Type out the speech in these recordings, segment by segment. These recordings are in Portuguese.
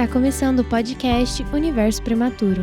Está começando o podcast Universo Prematuro.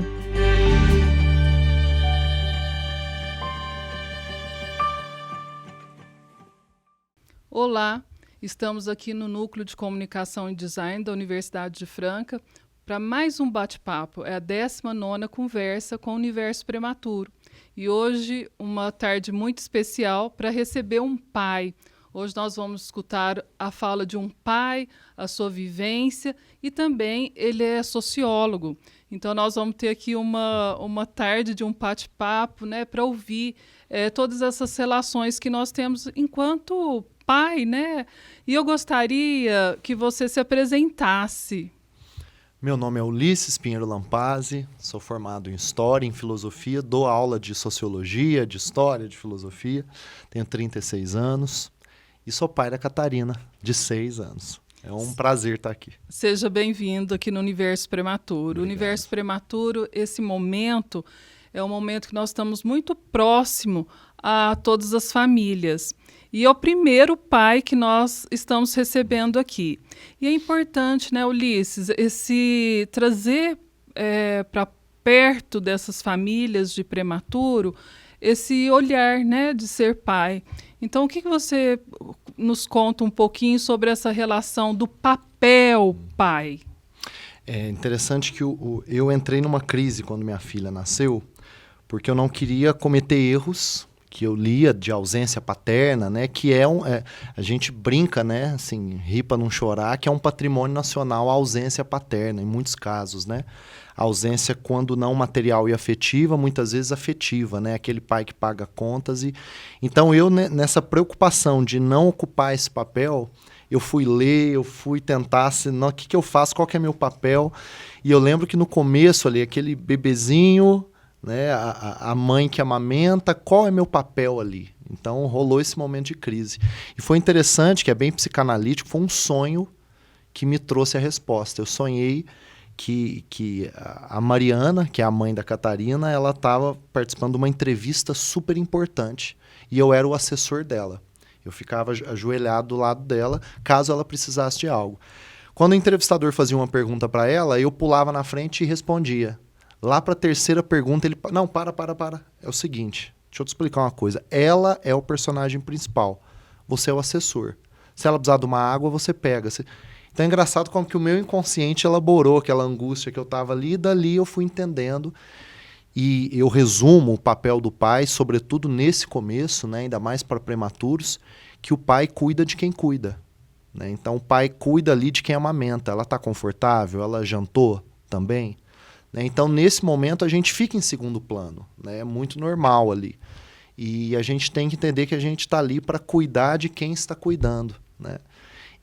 Olá, estamos aqui no Núcleo de Comunicação e Design da Universidade de Franca para mais um bate-papo. É a 19ª conversa com o Universo Prematuro. E hoje, uma tarde muito especial para receber um pai. Hoje nós vamos escutar a fala de um pai, a sua vivência, e também ele é sociólogo. Então nós vamos ter aqui uma tarde de um bate-papo, né, para ouvir todas essas relações que nós temos enquanto pai, né? E eu gostaria que você se apresentasse. Meu nome é Ulisses Pinheiro Lampazzi, sou formado em História, em Filosofia, dou aula de Sociologia, de História, de Filosofia, tenho 36 anos e sou pai da Catarina, de 6 anos. É um prazer estar aqui. Seja bem-vindo aqui no Universo Prematuro. O Universo Prematuro, esse momento, é um momento que nós estamos muito próximo a todas as famílias. E é o primeiro pai que nós estamos recebendo aqui. E é importante, né, Ulisses, trazer para perto dessas famílias de prematuro esse olhar, né, de ser pai. Então, o que você nos conta um pouquinho sobre essa relação do papel pai? É interessante que eu entrei numa crise quando minha filha nasceu, porque eu não queria cometer erros que eu lia de ausência paterna, né, que a gente brinca, né, assim, ri pra não chorar, que é um patrimônio nacional a ausência paterna, em muitos casos, né, a ausência quando não material e afetiva, muitas vezes afetiva, né, aquele pai que paga contas. Então eu, né, nessa preocupação de não ocupar esse papel, eu fui ler, eu fui tentar, o que eu faço, qual que é meu papel, e eu lembro que no começo ali, aquele bebezinho, né, a mãe que amamenta, qual é meu papel ali? Então rolou esse momento de crise. E foi interessante, que é bem psicanalítico, foi um sonho que me trouxe a resposta. Eu sonhei que a Mariana, que é a mãe da Catarina, ela estava participando de uma entrevista super importante e eu era o assessor dela. Eu ficava ajoelhado do lado dela, caso ela precisasse de algo. Quando o entrevistador fazia uma pergunta para ela, eu pulava na frente e respondia. Lá para a terceira pergunta, ele... Não, para. É o seguinte, deixa eu te explicar uma coisa. Ela é o personagem principal. Você é o assessor. Se ela precisar de uma água, você pega. Então é engraçado como que o meu inconsciente elaborou aquela angústia que eu estava ali, e dali eu fui entendendo. E eu resumo o papel do pai, sobretudo nesse começo, né, ainda mais para prematuros, que o pai cuida de quem cuida. Né? Então o pai cuida ali de quem amamenta. Ela está confortável? Ela jantou também? Então, nesse momento, a gente fica em segundo plano, né? É muito normal ali. E a gente tem que entender que a gente está ali para cuidar de quem está cuidando, né?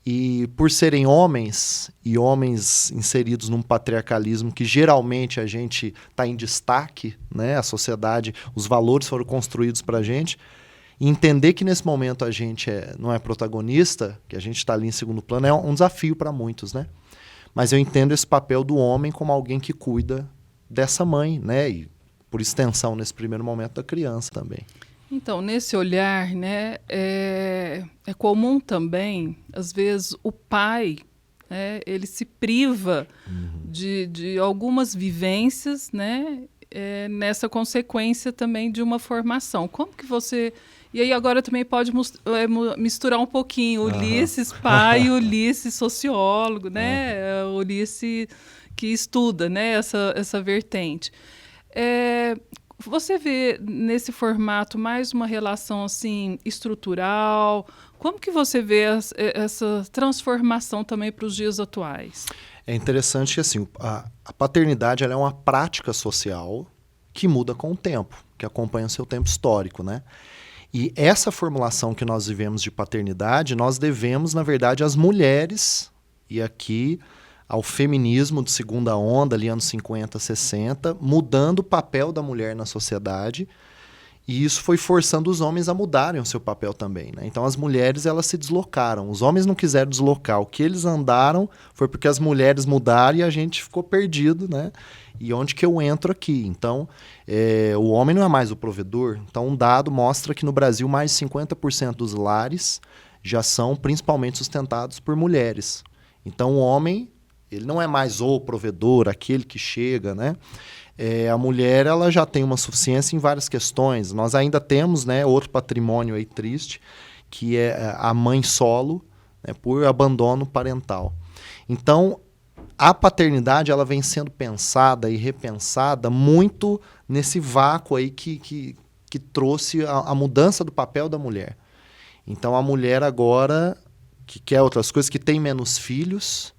E por serem homens, e homens inseridos num patriarcalismo que geralmente a gente está em destaque, né? A sociedade, os valores foram construídos para a gente, e entender que nesse momento a gente não é protagonista, que a gente está ali em segundo plano, é um desafio para muitos, né? Mas eu entendo esse papel do homem como alguém que cuida dessa mãe, né? E, por extensão, nesse primeiro momento, da criança também. Então, nesse olhar, né, é comum também, às vezes, o pai, né, ele se priva de algumas vivências, né, nessa consequência também de uma formação. Como que você... E aí agora também pode misturar um pouquinho Ulisses pai e Ulisses sociólogo, né? Ulisses que estuda, né, essa vertente. Você vê nesse formato mais uma relação assim estrutural? Como que você vê essa transformação também para os dias atuais? É interessante que assim, a paternidade ela é uma prática social que muda com o tempo, que acompanha o seu tempo histórico, né? E essa formulação que nós vivemos de paternidade, nós devemos, na verdade, às mulheres, e aqui ao feminismo de segunda onda, ali anos 50, 60, mudando o papel da mulher na sociedade, e isso foi forçando os homens a mudarem o seu papel também, né? Então as mulheres elas se deslocaram, os homens não quiseram deslocar, o que eles andaram foi porque as mulheres mudaram e a gente ficou perdido, né? E onde que eu entro aqui? Então, o homem não é mais o provedor. Então, um dado mostra que no Brasil mais de 50% dos lares já são principalmente sustentados por mulheres. Então, o homem Ele não é mais o provedor, aquele que chega, né? A mulher ela já tem uma suficiência em várias questões. Nós ainda temos, né, outro patrimônio aí triste, que é a mãe solo, né, por abandono parental. Então, a paternidade ela vem sendo pensada e repensada muito nesse vácuo aí que trouxe a mudança do papel da mulher. Então, a mulher agora, que quer outras coisas, que tem menos filhos,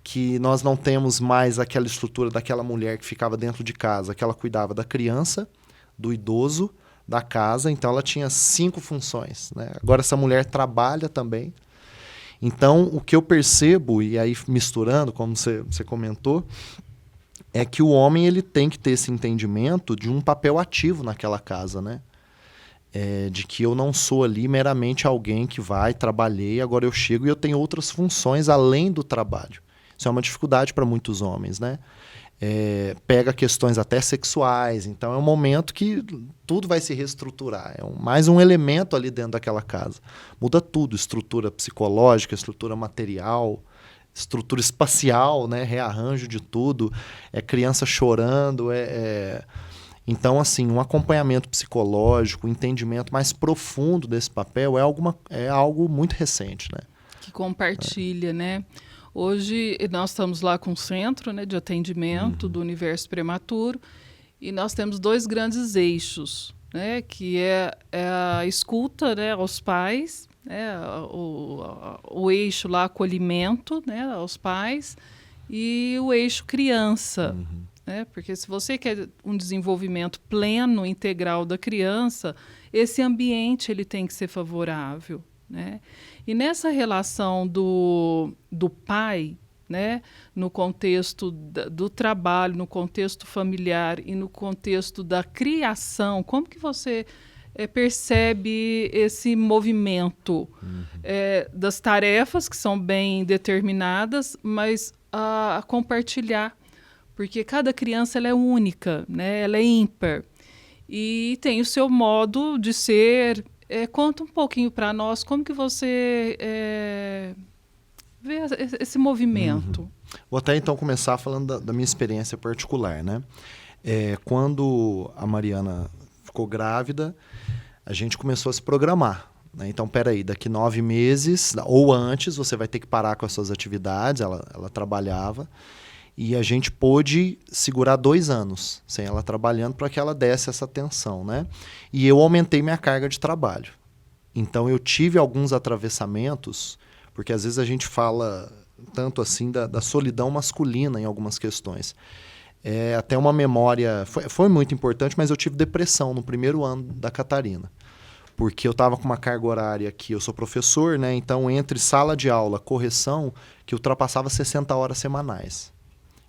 que nós não temos mais aquela estrutura daquela mulher que ficava dentro de casa, que ela cuidava da criança, do idoso, da casa, então ela tinha 5 funções, né? Agora essa mulher trabalha também. Então o que eu percebo, e aí misturando, como você comentou, é que o homem ele tem que ter esse entendimento de um papel ativo naquela casa, né? De que eu não sou ali meramente alguém que vai, trabalhei, agora eu chego e eu tenho outras funções além do trabalho. Isso é uma dificuldade para muitos homens, né? Pega questões até sexuais, então é um momento que tudo vai se reestruturar. Mais um elemento ali dentro daquela casa. Muda tudo, estrutura psicológica, estrutura material, estrutura espacial, né? Rearranjo de tudo, criança chorando, Então, assim, um acompanhamento psicológico, um entendimento mais profundo desse papel é algo muito recente, né? Que compartilha, né? Hoje nós estamos lá com o centro, né, de atendimento do universo prematuro e nós temos 2 grandes eixos, né, que é a escuta, né, aos pais, né, o eixo lá acolhimento, né, aos pais e o eixo criança. Né, porque se você quer um desenvolvimento pleno, integral da criança, esse ambiente ele tem que ser favorável. Né? E nessa relação do pai, né, no contexto do trabalho, no contexto familiar e no contexto da criação, como que você percebe esse movimento das tarefas que são bem determinadas, mas a compartilhar, porque cada criança ela é única, né? Ela é ímpar e tem o seu modo de ser. Conta um pouquinho para nós como que você vê esse movimento. Vou até então começar falando da minha experiência particular, né? Quando a Mariana ficou grávida, a gente começou a se programar. Né? Então, peraí, daqui 9 meses ou antes você vai ter que parar com as suas atividades. Ela trabalhava e a gente pôde segurar 2 anos sem ela trabalhando para que ela desse essa atenção, né? E eu aumentei minha carga de trabalho. Então eu tive alguns atravessamentos, porque às vezes a gente fala tanto assim da solidão masculina em algumas questões. Até uma memória, foi muito importante, mas eu tive depressão no primeiro ano da Catarina. Porque eu estava com uma carga horária que eu sou professor, né? Então entre sala de aula, correção, que ultrapassava 60 horas semanais.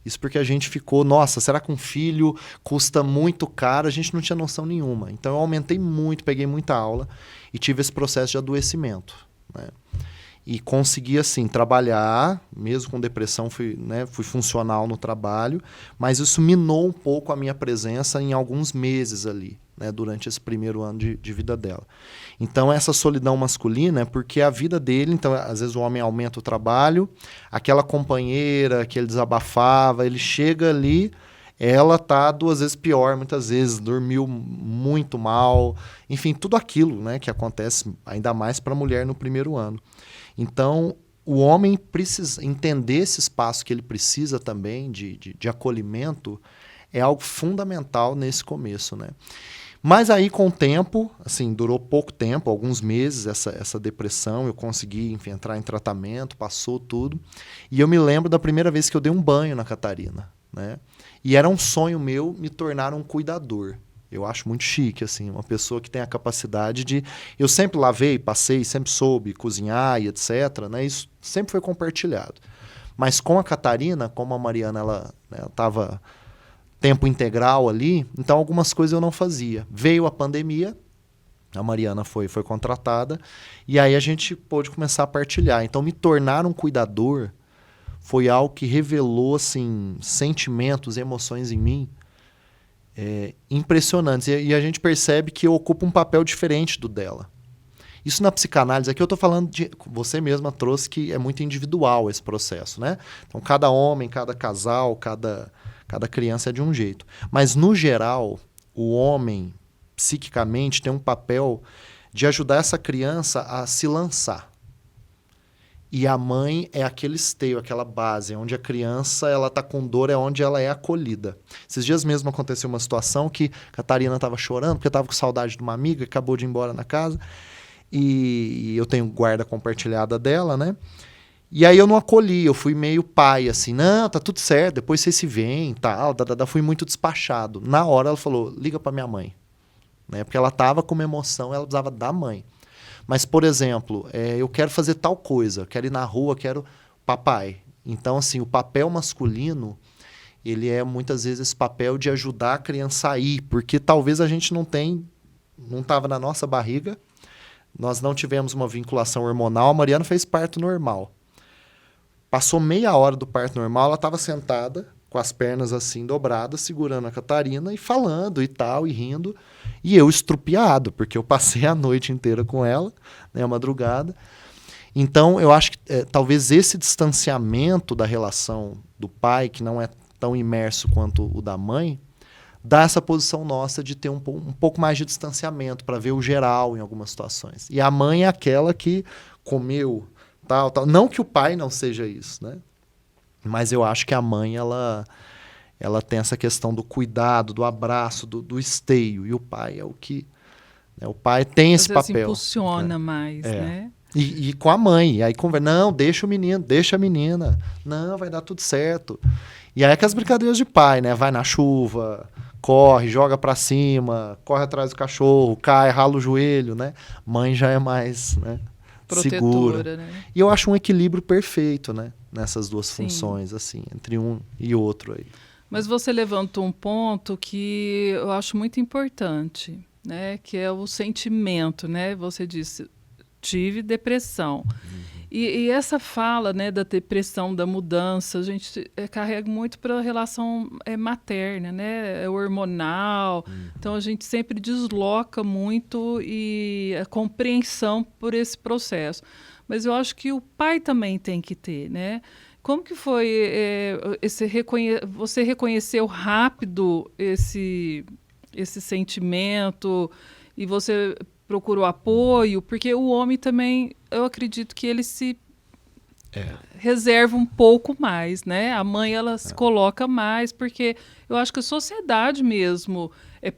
Isso porque a gente ficou, nossa, será que um filho custa muito caro? A gente não tinha noção nenhuma. Então eu aumentei muito, peguei muita aula e tive esse processo de adoecimento. Né? E consegui, assim, trabalhar, mesmo com depressão, fui funcional no trabalho, mas isso minou um pouco a minha presença em alguns meses ali, né, durante esse primeiro ano de vida dela. Então, essa solidão masculina é porque a vida dele, então, às vezes o homem aumenta o trabalho, aquela companheira que ele desabafava, ele chega ali, ela tá 2 vezes pior, muitas vezes, dormiu muito mal, enfim, tudo aquilo, né, que acontece ainda mais para a mulher no primeiro ano. Então, o homem precisa entender esse espaço que ele precisa também de acolhimento, é algo fundamental nesse começo, né? Mas aí, com o tempo, assim, durou pouco tempo, alguns meses, essa depressão, eu consegui, enfim, entrar em tratamento, passou tudo. E eu me lembro da primeira vez que eu dei um banho na Catarina, né? E era um sonho meu me tornar um cuidador. Eu acho muito chique, assim, uma pessoa que tem a capacidade de... Eu sempre lavei, passei, sempre soube cozinhar e etc., né? Isso sempre foi compartilhado. Mas com a Catarina, como a Mariana, ela estava tempo integral ali, então algumas coisas eu não fazia. Veio a pandemia, a Mariana foi contratada, e aí a gente pôde começar a partilhar. Então, me tornar um cuidador foi algo que revelou, assim, sentimentos, emoções em mim, impressionantes. E a gente percebe que eu ocupo um papel diferente do dela. Isso na psicanálise, aqui eu estou falando de... Você mesma trouxe que é muito individual esse processo, né? Então, cada homem, cada casal, cada criança é de um jeito. Mas, no geral, o homem, psiquicamente, tem um papel de ajudar essa criança a se lançar. E a mãe é aquele esteio, aquela base, onde a criança ela está com dor, é onde ela é acolhida. Esses dias mesmo aconteceu uma situação que a Catarina estava chorando, porque estava com saudade de uma amiga, acabou de ir embora na casa, e eu tenho guarda compartilhada dela, né? E aí eu não acolhi, eu fui meio pai, assim, não, tá tudo certo, depois vocês se veem, tal, fui muito despachado. Na hora ela falou, liga para minha mãe, né? Porque ela estava com uma emoção, ela precisava da mãe. Mas, por exemplo, eu quero fazer tal coisa, quero ir na rua, quero papai. Então, assim, o papel masculino, ele é muitas vezes esse papel de ajudar a criança a ir, porque talvez a gente não estava na nossa barriga, nós não tivemos uma vinculação hormonal, a Mariana fez parto normal. Passou meia hora do parto normal, ela estava sentada, com as pernas assim dobradas, segurando a Catarina e falando e tal, e rindo. E eu estrupiado, porque eu passei a noite inteira com ela, né, a madrugada. Então, eu acho que talvez esse distanciamento da relação do pai, que não é tão imerso quanto o da mãe, dá essa posição nossa de ter um pouco mais de distanciamento, para ver o geral em algumas situações. E a mãe é aquela que comeu, tal. Não que o pai não seja isso, né? Mas eu acho que a mãe, ela tem essa questão do cuidado, do abraço, do esteio. E o pai é o que... Né, o pai tem esse papel. Impulsiona mais, né? E com a mãe. E aí conversa, não, deixa o menino, deixa a menina. Não, vai dar tudo certo. E aí é que as brincadeiras de pai, né? Vai na chuva, corre, joga pra cima, corre atrás do cachorro, cai, rala o joelho, né? Mãe já é mais, né, segura. Né? E eu acho um equilíbrio perfeito, né? Nessas duas funções, assim, entre um e outro aí. Mas você levantou um ponto que eu acho muito importante, né? Que é o sentimento, né? Você disse, tive depressão. E essa fala, né, da depressão, da mudança, a gente carrega muito para a relação materna, né? É hormonal. Então, a gente sempre desloca muito e a compreensão por esse processo. Mas eu acho que o pai também tem que ter, né? Como que foi você reconheceu rápido esse sentimento e você procurou apoio? Porque o homem também, eu acredito que ele se reserva um pouco mais, né? A mãe, ela se coloca mais, porque eu acho que a sociedade mesmo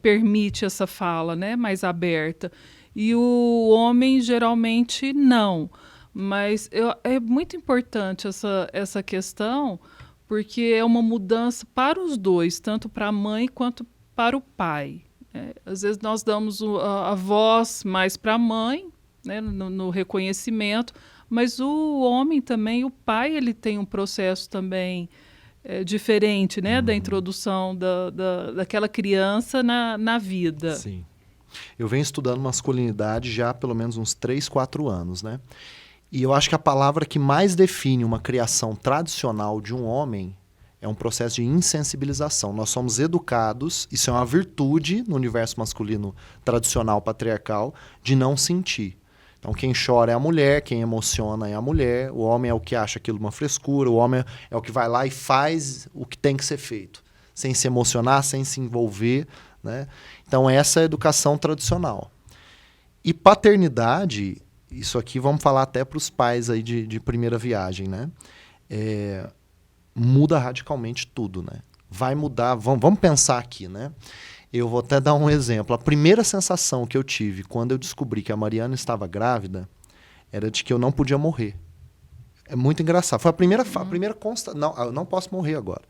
permite essa fala, né? Mais aberta. E o homem, geralmente, não. Mas é muito importante essa questão, porque é uma mudança para os dois, tanto para a mãe quanto para o pai. Às vezes nós damos a voz mais para a mãe, né, no reconhecimento, mas o homem também, o pai, ele tem um processo também diferente, né, da introdução daquela criança na vida. Sim. Eu venho estudando masculinidade já há pelo menos uns 3, 4 anos, né? E eu acho que a palavra que mais define uma criação tradicional de um homem é um processo de insensibilização. Nós somos educados, isso é uma virtude no universo masculino tradicional, patriarcal, de não sentir. Então, quem chora é a mulher, quem emociona é a mulher, o homem é o que acha aquilo uma frescura, o homem é o que vai lá e faz o que tem que ser feito, sem se emocionar, sem se envolver, né? Então, essa é a educação tradicional. E paternidade... Isso aqui vamos falar até para os pais aí de primeira viagem, né? Muda radicalmente tudo, né? Vai mudar, vamos pensar aqui, né? Eu vou até dar um exemplo. A primeira sensação que eu tive quando eu descobri que a Mariana estava grávida era de que eu não podia morrer. É muito engraçado. Foi a primeira consta. Não, eu não posso morrer agora.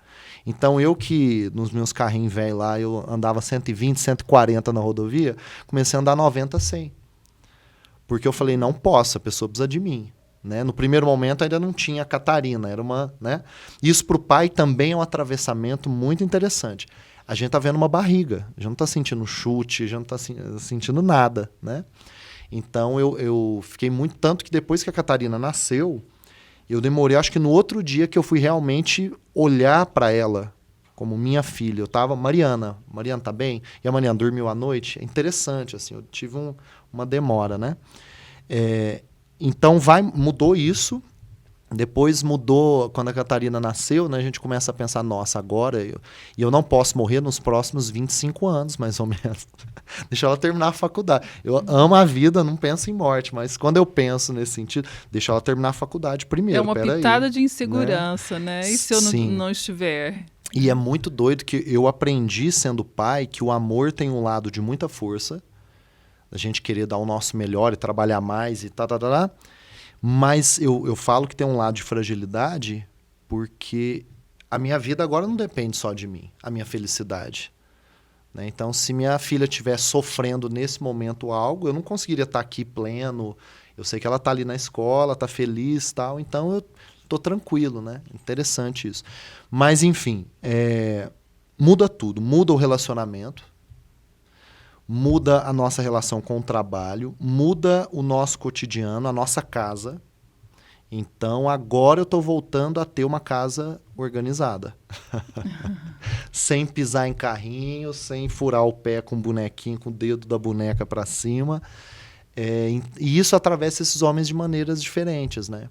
Então, eu que nos meus carrinhos velhos lá, eu andava 120, 140 na rodovia, comecei a andar 90, 100. Porque eu falei, não posso, a pessoa precisa de mim. Né? No primeiro momento ainda não tinha a Catarina, era uma... Né? Isso para o pai também é um atravessamento muito interessante. A gente está vendo uma barriga, a gente não está sentindo chute, a gente não está sentindo nada. Né? Então eu fiquei muito... Tanto que depois que a Catarina nasceu, eu demorei, acho que no outro dia que eu fui realmente olhar para ela como minha filha. Eu estava, Mariana tá bem? E a Mariana dormiu à noite? É interessante, assim, eu tive uma demora, né? Então mudou isso. Depois mudou, quando a Catarina nasceu, né, a gente começa a pensar, nossa, agora eu não posso morrer nos próximos 25 anos, mais ou menos. Deixa ela terminar a faculdade. Eu amo a vida, não penso em morte, mas quando eu penso nesse sentido, deixa ela terminar a faculdade primeiro. É uma pitada de insegurança, né? E se eu não estiver? E é muito doido que eu aprendi sendo pai que o amor tem um lado de muita força, a gente querer dar o nosso melhor e trabalhar mais e tal. Mas eu falo que tem um lado de fragilidade porque a minha vida agora não depende só de mim, a minha felicidade. Né? Então, se minha filha estiver sofrendo nesse momento algo, eu não conseguiria estar aqui pleno. Eu sei que ela está ali na escola, está feliz e tal, então eu estou tranquilo, né? Interessante isso. Mas, enfim, muda tudo. Muda o relacionamento, muda a nossa relação com o trabalho, muda o nosso cotidiano, a nossa casa. Então, agora eu estou voltando a ter uma casa organizada. Sem pisar em carrinho, sem furar o pé com o bonequinho, com o dedo da boneca para cima. E isso atravessa esses homens de maneiras diferentes, né?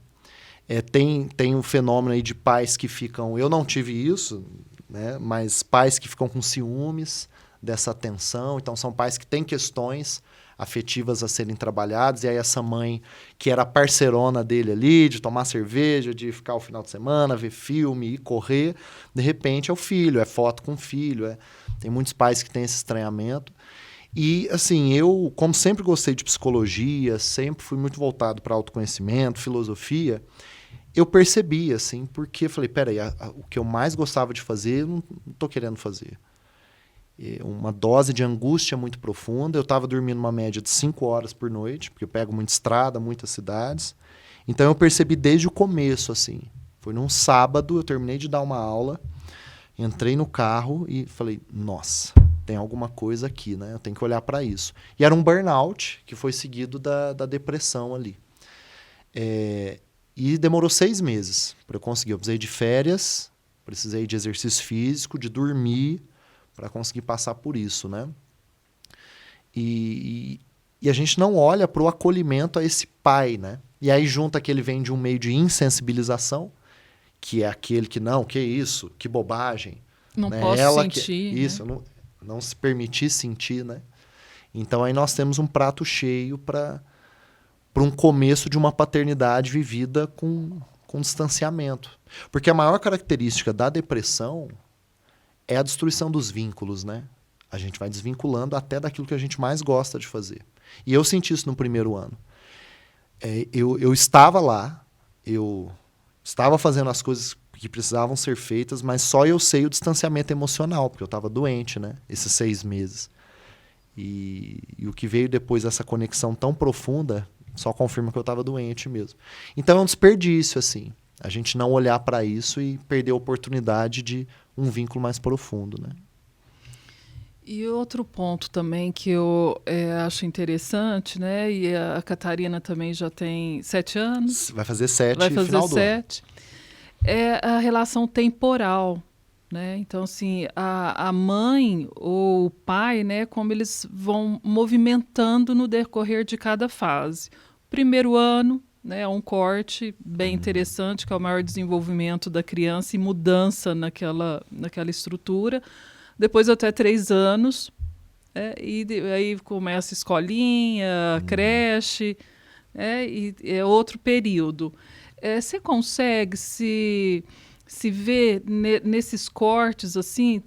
Tem um fenômeno aí de pais que ficam... Eu não tive isso, né? Mas pais que ficam com ciúmes dessa atenção. Então, são pais que têm questões afetivas a serem trabalhadas. E aí essa mãe, que era a parceirona dele ali, de tomar cerveja, de ficar o final de semana, ver filme e correr, de repente é o filho, é foto com o filho. Tem muitos pais que têm esse estranhamento. E, assim, eu, como sempre gostei de psicologia, sempre fui muito voltado para autoconhecimento, filosofia, eu percebi, assim, porque eu falei, peraí, o que eu mais gostava de fazer, eu não estou querendo fazer. Uma dose de angústia muito profunda. Eu estava dormindo uma média de 5 horas por noite, porque eu pego muita estrada, muitas cidades. Então eu percebi desde o começo, assim. Foi num sábado, eu terminei de dar uma aula, entrei no carro e falei, nossa, tem alguma coisa aqui, né? Eu tenho que olhar para isso. E era um burnout, que foi seguido da depressão ali. E demorou 6 meses para eu conseguir. Eu precisei de férias, precisei de exercício físico, de dormir, para conseguir passar por isso, né? E a gente não olha para o acolhimento a esse pai, né? E aí junta que ele vem de um meio de insensibilização, que é aquele que, não, que isso, que bobagem. Não né? posso Ela sentir. isso, não se permitir sentir, né? Então aí nós temos um prato cheio para um começo de uma paternidade vivida com distanciamento. Porque a maior característica da depressão é a destruição dos vínculos, né? A gente vai desvinculando até daquilo que a gente mais gosta de fazer. E eu senti isso no primeiro ano. Eu estava lá, eu estava fazendo as coisas que precisavam ser feitas, mas só eu sei o distanciamento emocional, porque eu estava doente, né? Esses 6 meses. E o que veio depois dessa conexão tão profunda só confirma que eu estava doente mesmo. Então é um desperdício, assim, a gente não olhar para isso e perder a oportunidade de um vínculo mais profundo, né? E outro ponto também que eu acho interessante, né? E a Catarina também já tem 7 anos. Vai fazer 7 vai fazer final do 7. É a relação temporal, né? Então, assim, a mãe ou o pai, né? Como eles vão movimentando no decorrer de cada fase. Primeiro ano, né, é um corte bem interessante, que é o maior desenvolvimento da criança e mudança naquela estrutura. Depois até 3 anos, e aí começa a escolinha, creche, e é outro período. Você consegue se ver nesses cortes, assim,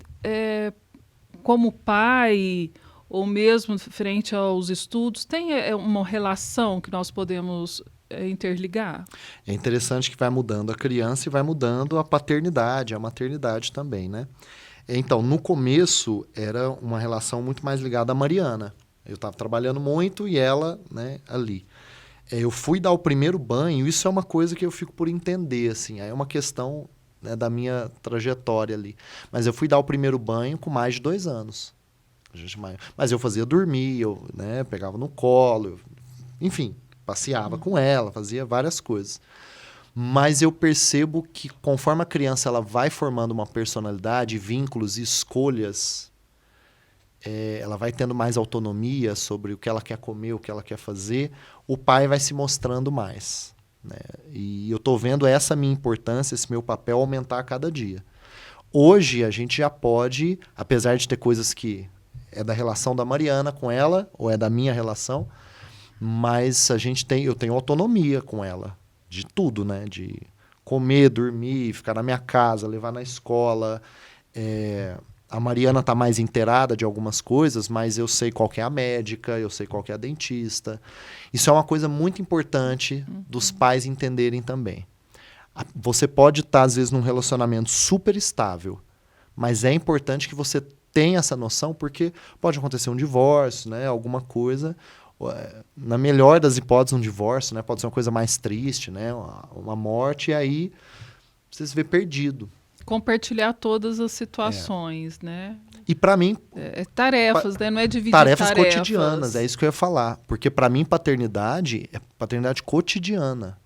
como pai, ou mesmo frente aos estudos, tem uma relação que nós podemos interligar? É interessante que vai mudando a criança e vai mudando a paternidade, a maternidade também, né? Então, no começo, era uma relação muito mais ligada à Mariana. Eu estava trabalhando muito e ela, né, ali. Eu fui dar o primeiro banho, isso é uma coisa que eu fico por entender, assim, é uma questão, né, da minha trajetória ali. Mas eu fui dar o primeiro banho com mais de 2 anos. Mas eu fazia dormir, eu, né, pegava no colo, enfim, passeava com ela, fazia várias coisas. Mas eu percebo que conforme a criança ela vai formando uma personalidade, vínculos e escolhas, ela vai tendo mais autonomia sobre o que ela quer comer, o que ela quer fazer, o pai vai se mostrando mais, né? E eu estou vendo essa minha importância, esse meu papel aumentar a cada dia. Hoje a gente já pode, apesar de ter coisas que é da relação da Mariana com ela, ou é da minha relação, mas eu tenho autonomia com ela, de tudo, né? De comer, dormir, ficar na minha casa, levar na escola. A Mariana está mais inteirada de algumas coisas, mas eu sei qual que é a médica, eu sei qual que é a dentista. Isso é uma coisa muito importante dos pais entenderem também. Você pode estar, às vezes, num relacionamento super estável, mas é importante que você tenha essa noção, porque pode acontecer um divórcio, né? Alguma coisa. Na melhor das hipóteses, um divórcio, né? Pode ser uma coisa mais triste, né? Uma morte, e aí você se vê perdido. Compartilhar todas as situações, né? E para mim... tarefas, né? Não é dividir tarefas cotidianas, é isso que eu ia falar. Porque para mim, paternidade é paternidade cotidiana.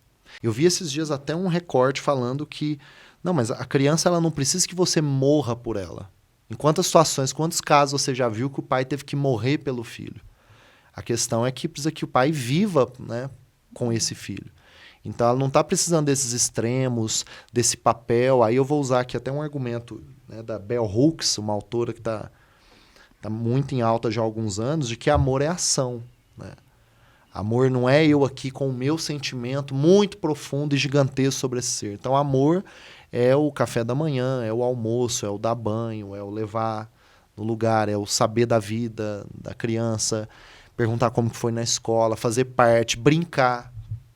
Eu vi esses dias até um recorte falando que... Não, mas a criança ela não precisa que você morra por ela. Em quantas situações, quantos casos você já viu que o pai teve que morrer pelo filho? A questão é que precisa que o pai viva, né, com esse filho. Então, ela não está precisando desses extremos, desse papel. Aí eu vou usar aqui até um argumento, né, da Bell Hooks, uma autora que está muito em alta já há alguns anos, de que amor é ação, né? Amor não é eu aqui com o meu sentimento muito profundo e gigantesco sobre esse ser. Então, amor é o café da manhã, é o almoço, é o dar banho, é o levar no lugar, é o saber da vida da criança, perguntar como que foi na escola, fazer parte, brincar,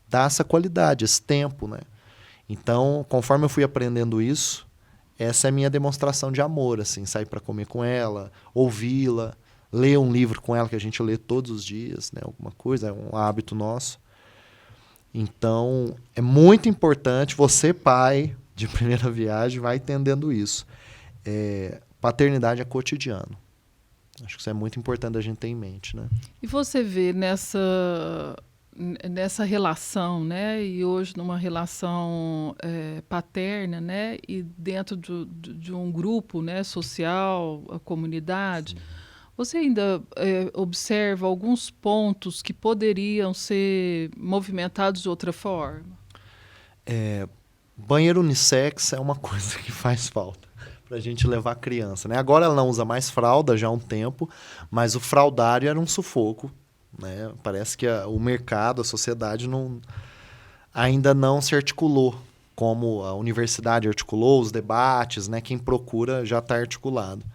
dar essa qualidade, esse tempo, né? Então, conforme eu fui aprendendo isso, essa é a minha demonstração de amor, assim, sair para comer com ela, ouvi-la, ler um livro com ela, que a gente lê todos os dias, né? Alguma coisa, é um hábito nosso. Então, é muito importante, você, pai de primeira viagem, vai entendendo isso. Paternidade é cotidiano. Acho que isso é muito importante a gente ter em mente, né? E você vê nessa relação, né? E hoje numa relação paterna, né? E dentro de um grupo, né, social, a comunidade... Sim. Você ainda observa alguns pontos que poderiam ser movimentados de outra forma? Banheiro unissex é uma coisa que faz falta para a gente levar a criança, né? Agora ela não usa mais fralda já há um tempo, mas o fraldário era um sufoco, né? Parece que o mercado, a sociedade ainda não se articulou como a universidade articulou, os debates, né? Quem procura já está articulado.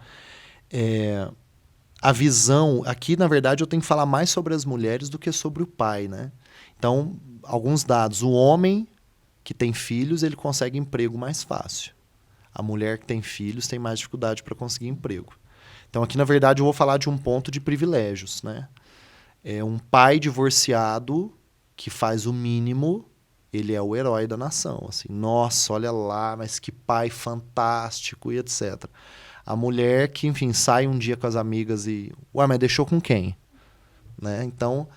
A visão... Aqui, na verdade, eu tenho que falar mais sobre as mulheres do que sobre o pai, né? Então, alguns dados. O homem que tem filhos, ele consegue emprego mais fácil. A mulher que tem filhos tem mais dificuldade para conseguir emprego. Então, aqui, na verdade, eu vou falar de um ponto de privilégios, né? Um pai divorciado que faz o mínimo, ele é o herói da nação. Assim, nossa, olha lá, mas que pai fantástico e etc. A mulher que, enfim, sai um dia com as amigas e... Ué, mas deixou com quem? Né? Então,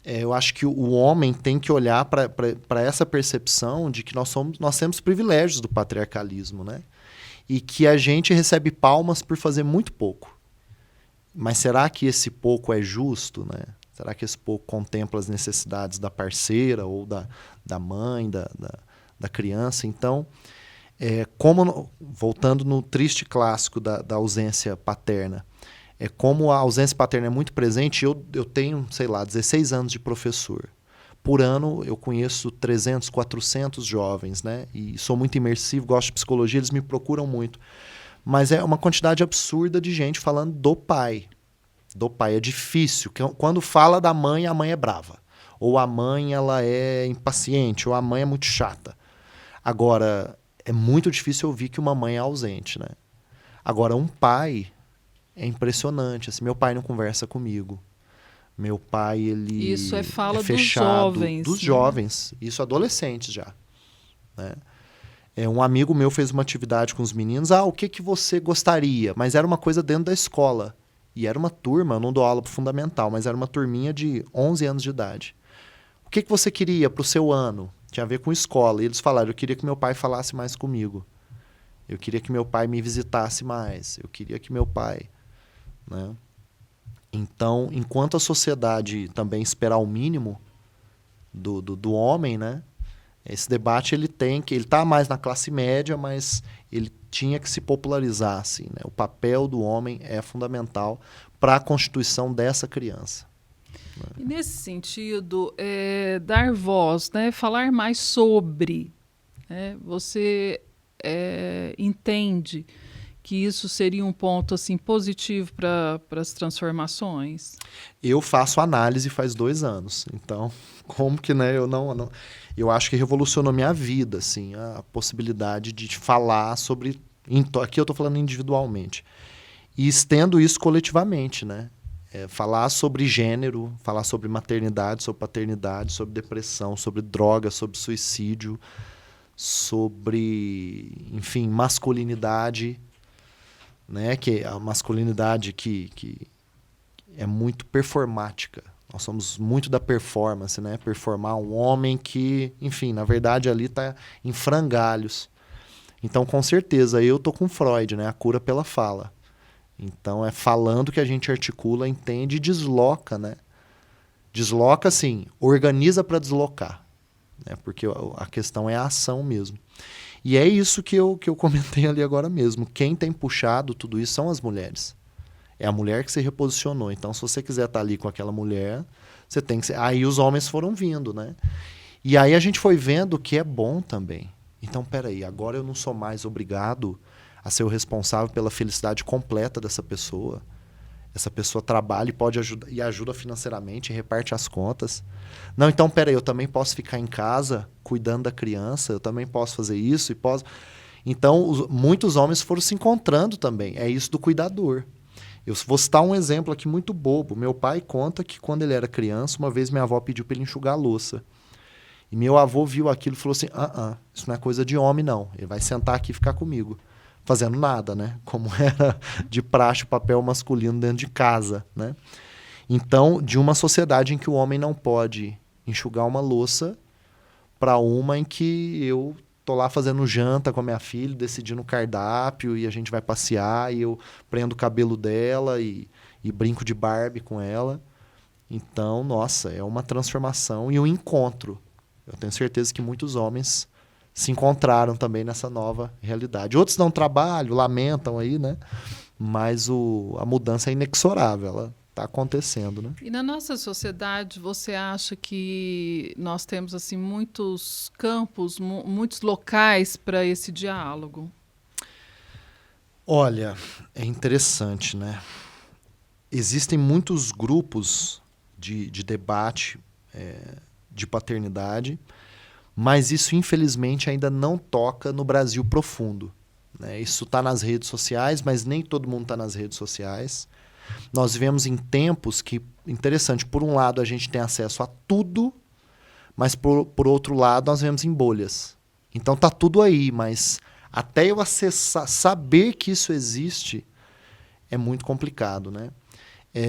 eu acho que o homem tem que olhar para essa percepção de que nós temos privilégios do patriarcalismo, né? E que a gente recebe palmas por fazer muito pouco. Mas será que esse pouco é justo, né? Será que esse pouco contempla as necessidades da parceira ou da mãe, da criança? Então... voltando no triste clássico da ausência paterna, como a ausência paterna é muito presente, eu tenho, sei lá, 16 anos de professor. Por ano, eu conheço 300, 400 jovens, né? E sou muito imersivo, gosto de psicologia, eles me procuram muito. Mas é uma quantidade absurda de gente falando do pai. Do pai. É difícil. Quando fala da mãe, a mãe é brava. Ou a mãe ela é impaciente, ou a mãe é muito chata. Agora... É muito difícil ouvir que uma mãe é ausente, né? Agora, um pai é impressionante. Assim, meu pai não conversa comigo. Meu pai, ele isso fala fechado. Dos jovens. Dos jovens. Isso adolescentes já. Né? Um amigo meu fez uma atividade com os meninos. O que você gostaria? Mas era uma coisa dentro da escola. E era uma turma, eu não dou aula pro fundamental, mas era uma turminha de 11 anos de idade. O que você queria pro seu ano? Tinha a ver com escola. E eles falaram, eu queria que meu pai falasse mais comigo. Eu queria que meu pai me visitasse mais. Eu queria que meu pai... Né? Então, enquanto a sociedade também esperar o mínimo do homem, né? Esse debate ele está mais na classe média, mas ele tinha que se popularizar, assim, né? O papel do homem é fundamental para a constituição dessa criança. E nesse sentido, dar voz, né? Falar mais sobre, né? Você entende que isso seria um ponto assim positivo para as transformações? Eu faço análise faz 2 anos, então como que, né? Eu acho que revolucionou minha vida, assim, a possibilidade de falar sobre. Aqui eu estou falando individualmente e estendo isso coletivamente, né? Falar sobre gênero, falar sobre maternidade, sobre paternidade, sobre depressão, sobre droga, sobre suicídio, sobre, enfim, masculinidade, né? Que é a masculinidade que é muito performática. Nós somos muito da performance, né? Performar um homem que, enfim, na verdade ali está em frangalhos. Então, com certeza, eu tô com Freud, né? A cura pela fala. Então, é falando que a gente articula, entende e desloca, né? Desloca, assim, organiza para deslocar, né? Porque a questão é a ação mesmo. E é isso que eu comentei ali agora mesmo. Quem tem puxado tudo isso são as mulheres. É a mulher que se reposicionou. Então, se você quiser estar ali com aquela mulher, você tem que ser... Aí os homens foram vindo, né? E aí a gente foi vendo que é bom também. Então, peraí, agora eu não sou mais obrigado a ser o responsável pela felicidade completa dessa pessoa. Essa pessoa trabalha e pode ajudar, e ajuda financeiramente, reparte as contas. Não, então, peraí, eu também posso ficar em casa cuidando da criança, eu também posso fazer isso e posso... Então, muitos homens foram se encontrando também. É isso do cuidador. Eu vou citar um exemplo aqui muito bobo. Meu pai conta que quando ele era criança, uma vez minha avó pediu para ele enxugar a louça. E meu avô viu aquilo e falou assim, isso não é coisa de homem, não. Ele vai sentar aqui e ficar comigo. Fazendo nada, né? Como era de praxe o papel masculino dentro de casa, né? Então, de uma sociedade em que o homem não pode enxugar uma louça para uma em que eu tô lá fazendo janta com a minha filha, decidindo o cardápio e a gente vai passear e eu prendo o cabelo dela e brinco de Barbie com ela. Então, nossa, é uma transformação e um encontro. Eu tenho certeza que muitos homens se encontraram também nessa nova realidade. Outros não trabalham, lamentam aí, né? Mas a mudança é inexorável, ela está acontecendo, né? E na nossa sociedade, você acha que nós temos assim muitos campos, muitos locais para esse diálogo? Olha, é interessante, né? Existem muitos grupos de debate de paternidade, mas isso, infelizmente, ainda não toca no Brasil profundo, né? Isso está nas redes sociais, mas nem todo mundo está nas redes sociais. Nós vivemos em tempos que, interessante, por um lado a gente tem acesso a tudo, mas por outro lado nós vivemos em bolhas. Então tá tudo aí, mas até eu acessar, saber que isso existe, é muito complicado, né?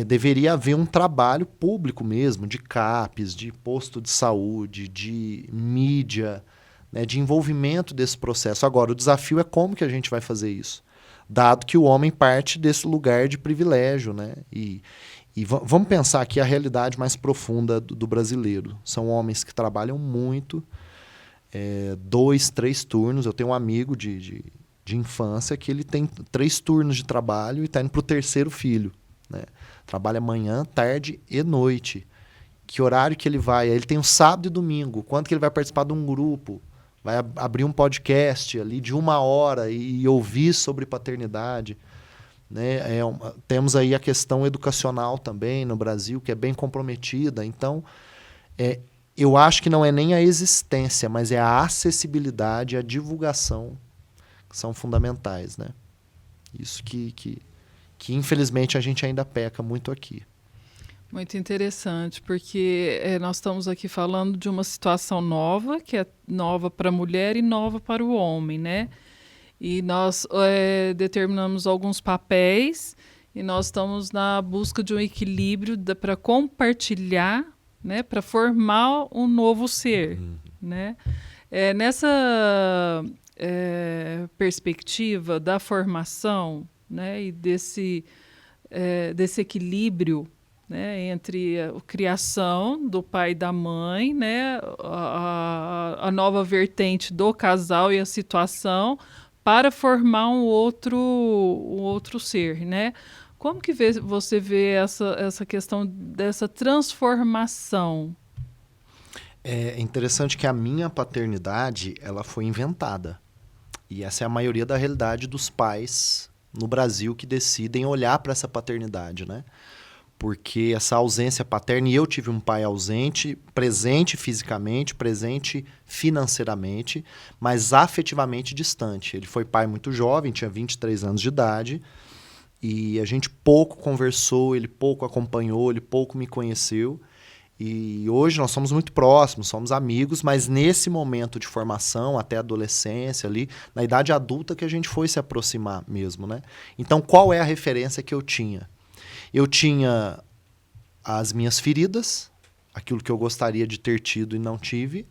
Deveria haver um trabalho público mesmo, de CAPES, de posto de saúde, de mídia, né, de envolvimento desse processo. Agora, o desafio é como que a gente vai fazer isso, dado que o homem parte desse lugar de privilégio, né? E vamos pensar aqui a realidade mais profunda do brasileiro. São homens que trabalham muito, 2, 3 turnos. Eu tenho um amigo de infância que ele tem 3 turnos de trabalho e está indo para o 3º filho, né? Trabalha manhã, tarde e noite. Que horário que ele vai? Ele tem um sábado e domingo. Quando que ele vai participar de um grupo? Vai abrir um podcast ali de 1 hora e ouvir sobre paternidade, né? Temos aí a questão educacional também no Brasil, que é bem comprometida. Então, eu acho que não é nem a existência, mas é a acessibilidade, a divulgação que são fundamentais, né? Isso que infelizmente a gente ainda peca muito aqui. Muito interessante, porque nós estamos aqui falando de uma situação nova, que é nova para a mulher e nova para o homem, né? E nós determinamos alguns papéis e nós estamos na busca de um equilíbrio para compartilhar, né? Para formar um novo ser, né? Nessa perspectiva da formação, né? E desse desse equilíbrio, né, entre a criação do pai e da mãe, né, a nova vertente do casal e a situação para formar um outro ser, né? Como que você vê essa questão dessa transformação? É interessante que a minha paternidade ela foi inventada. E essa é a maioria da realidade dos pais no Brasil que decidem olhar para essa paternidade, né? Porque essa ausência paterna, e eu tive um pai ausente, presente fisicamente, presente financeiramente, mas afetivamente distante. Ele foi pai muito jovem, tinha 23 anos de idade, e a gente pouco conversou, ele pouco acompanhou, ele pouco me conheceu. E hoje nós somos muito próximos, somos amigos, mas nesse momento de formação, até a adolescência ali, na idade adulta que a gente foi se aproximar mesmo, né? Então, qual é a referência que eu tinha? Eu tinha as minhas feridas, aquilo que eu gostaria de ter tido e não tive,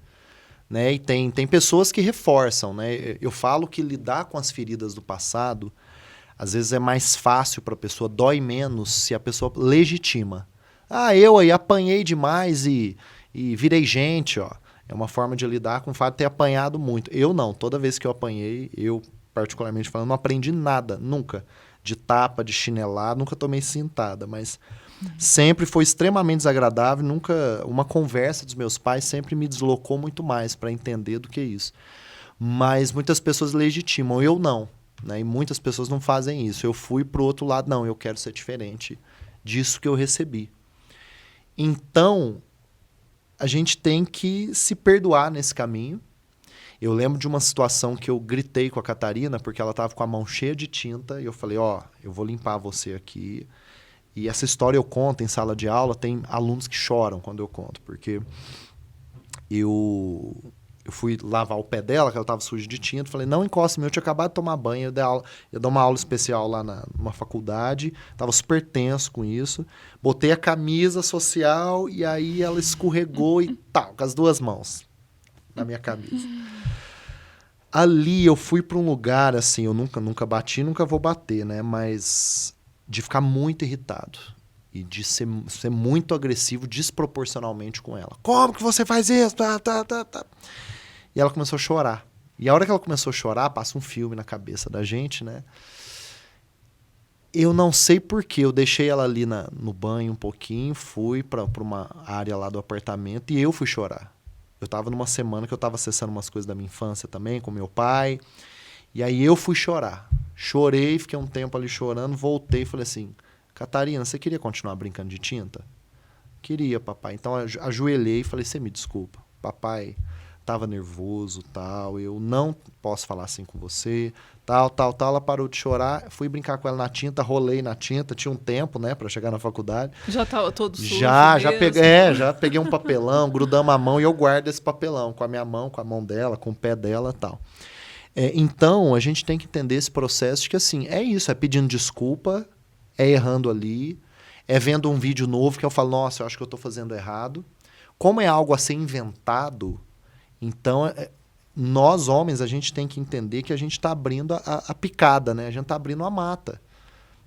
né? E tem pessoas que reforçam, né? Eu falo que lidar com as feridas do passado, às vezes é mais fácil para a pessoa, dói menos se a pessoa legitima. Ah, eu aí apanhei demais e virei gente, ó. É uma forma de lidar com o fato de ter apanhado muito. Eu não, toda vez que eu apanhei, eu particularmente falando, não aprendi nada, nunca. De tapa, de chinelada, nunca tomei cintada, mas sempre foi extremamente desagradável, nunca uma conversa dos meus pais sempre me deslocou muito mais para entender do que isso. Mas muitas pessoas legitimam, eu não, né? E muitas pessoas não fazem isso. Eu fui pro outro lado, não, eu quero ser diferente disso que eu recebi. Então, a gente tem que se perdoar nesse caminho. Eu lembro de uma situação que eu gritei com a Catarina, porque ela estava com a mão cheia de tinta, e eu falei, ó, eu vou limpar você aqui. E essa história eu conto em sala de aula, tem alunos que choram quando eu conto, porque eu fui lavar o pé dela, que ela estava suja de tinta, falei, não encosta em mim, eu tinha acabado de tomar banho, eu dei uma aula especial lá numa faculdade, estava super tenso com isso, botei a camisa social, e aí ela escorregou e tal, com as duas mãos na minha camisa. Ali eu fui para um lugar, assim, eu nunca bati, nunca vou bater, né? Mas de ficar muito irritado e de ser muito agressivo desproporcionalmente com ela. Como que você faz isso? Tá. E ela começou a chorar. E a hora que ela começou a chorar, passa um filme na cabeça da gente, né? Eu não sei porquê, eu deixei ela ali no banho um pouquinho, fui para uma área lá do apartamento e eu fui chorar. Eu estava numa semana que eu estava acessando umas coisas da minha infância também, com meu pai. E aí eu fui chorar. Chorei, fiquei um tempo ali chorando, voltei e falei assim, Catarina, você queria continuar brincando de tinta? Queria, papai. Então ajoelhei e falei, você me desculpa. Papai estava nervoso, tal, eu não posso falar assim com você, tal. Ela parou de chorar, fui brincar com ela na tinta, rolei na tinta, tinha um tempo, né, para chegar na faculdade. Já estava todo sujo já peguei um papelão, grudamos a mão e eu guardo esse papelão com a minha mão, com a mão dela, com o pé dela, tal. Então, a gente tem que entender esse processo de que, assim, é isso, é pedindo desculpa, é errando ali, é vendo um vídeo novo que eu falo, nossa, eu acho que eu estou fazendo errado. Como é algo a ser inventado, então, nós homens, a gente tem que entender que a gente está abrindo a picada, né? A gente está abrindo a mata.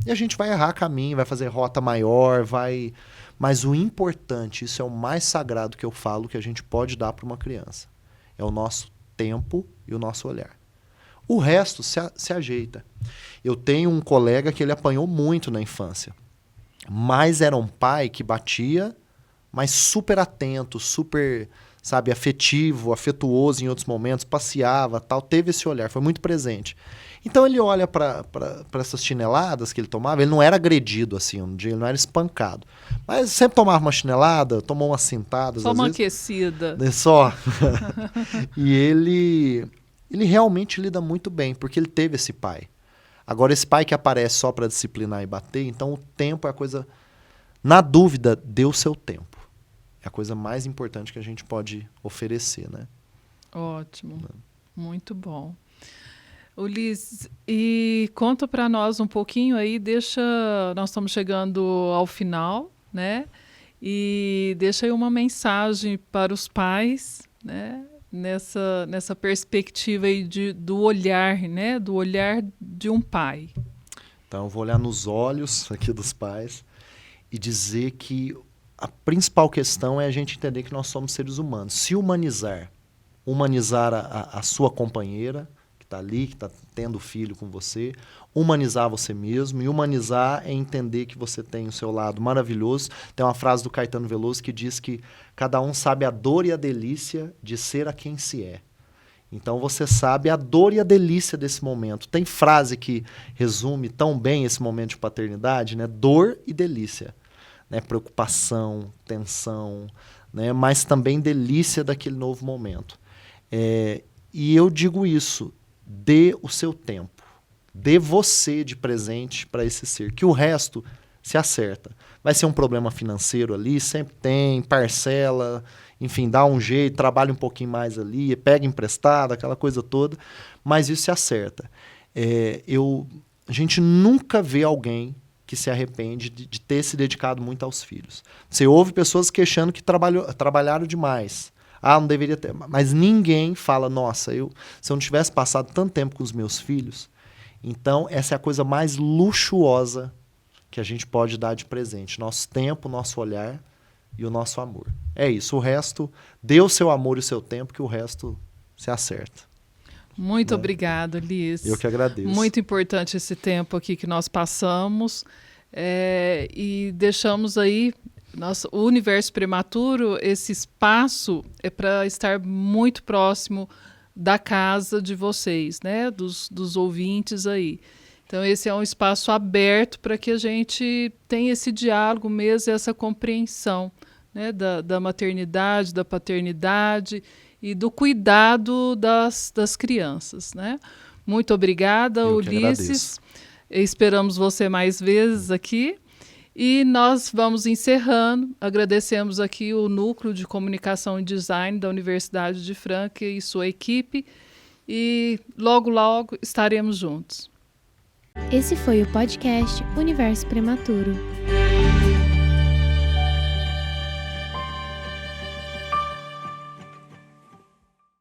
E a gente vai errar caminho, vai fazer rota maior, vai... Mas o importante, isso é o mais sagrado que eu falo, que a gente pode dar para uma criança. É o nosso tempo e o nosso olhar. O resto se ajeita. Eu tenho um colega que ele apanhou muito na infância. Mas era um pai que batia, mas super atento, super... sabe, afetivo, afetuoso em outros momentos, passeava, tal, teve esse olhar, foi muito presente. Então ele olha para essas chineladas que ele tomava, ele não era agredido assim, um dia ele não era espancado, mas sempre tomava uma chinelada, tomou umas cintadas, só às uma vezes, aquecida. só. E ele realmente lida muito bem, porque ele teve esse pai. Agora esse pai que aparece só para disciplinar e bater, então o tempo é a coisa, na dúvida, dê o seu tempo. É a coisa mais importante que a gente pode oferecer, né? Ótimo, muito bom. Ulisses, e conta para nós um pouquinho aí, nós estamos chegando ao final, né? E deixa aí uma mensagem para os pais, né? Nessa perspectiva aí do olhar, né? Do olhar de um pai. Então, eu vou olhar nos olhos aqui dos pais e dizer que a principal questão é a gente entender que nós somos seres humanos. Se humanizar a sua companheira, que está ali, que está tendo filho com você, humanizar você mesmo, e humanizar é entender que você tem o seu lado maravilhoso. Tem uma frase do Caetano Veloso que diz que cada um sabe a dor e a delícia de ser a quem se é. Então você sabe a dor e a delícia desse momento. Tem frase que resume tão bem esse momento de paternidade, né? Dor e delícia, né? Preocupação, tensão, né? Mas também delícia daquele novo momento. E eu digo isso, dê o seu tempo, dê você de presente para esse ser, que o resto se acerta. Vai ser um problema financeiro ali, sempre tem, parcela, enfim, dá um jeito, trabalha um pouquinho mais ali, pega emprestado, aquela coisa toda, mas isso se acerta. A gente nunca vê alguém que se arrepende de ter se dedicado muito aos filhos. Você ouve pessoas queixando que trabalharam demais. Não deveria ter. Mas ninguém fala, nossa, se eu não tivesse passado tanto tempo com os meus filhos. Então, essa é a coisa mais luxuosa que a gente pode dar de presente. Nosso tempo, nosso olhar e o nosso amor. É isso. O resto, dê o seu amor e o seu tempo, que o resto se acerta. Muito obrigada, Liz. Eu que agradeço. Muito importante esse tempo aqui que nós passamos. E deixamos aí o Universo Prematuro, esse espaço é para estar muito próximo da casa de vocês, né? Dos ouvintes aí. Então, esse é um espaço aberto para que a gente tenha esse diálogo mesmo, essa compreensão, né? Da maternidade, da paternidade e do cuidado das crianças, né? Muito obrigada, Ulisses. Esperamos você mais vezes aqui. E nós vamos encerrando. Agradecemos aqui o Núcleo de Comunicação e Design da Universidade de Franca e sua equipe. E logo, logo estaremos juntos. Esse foi o podcast Universo Prematuro.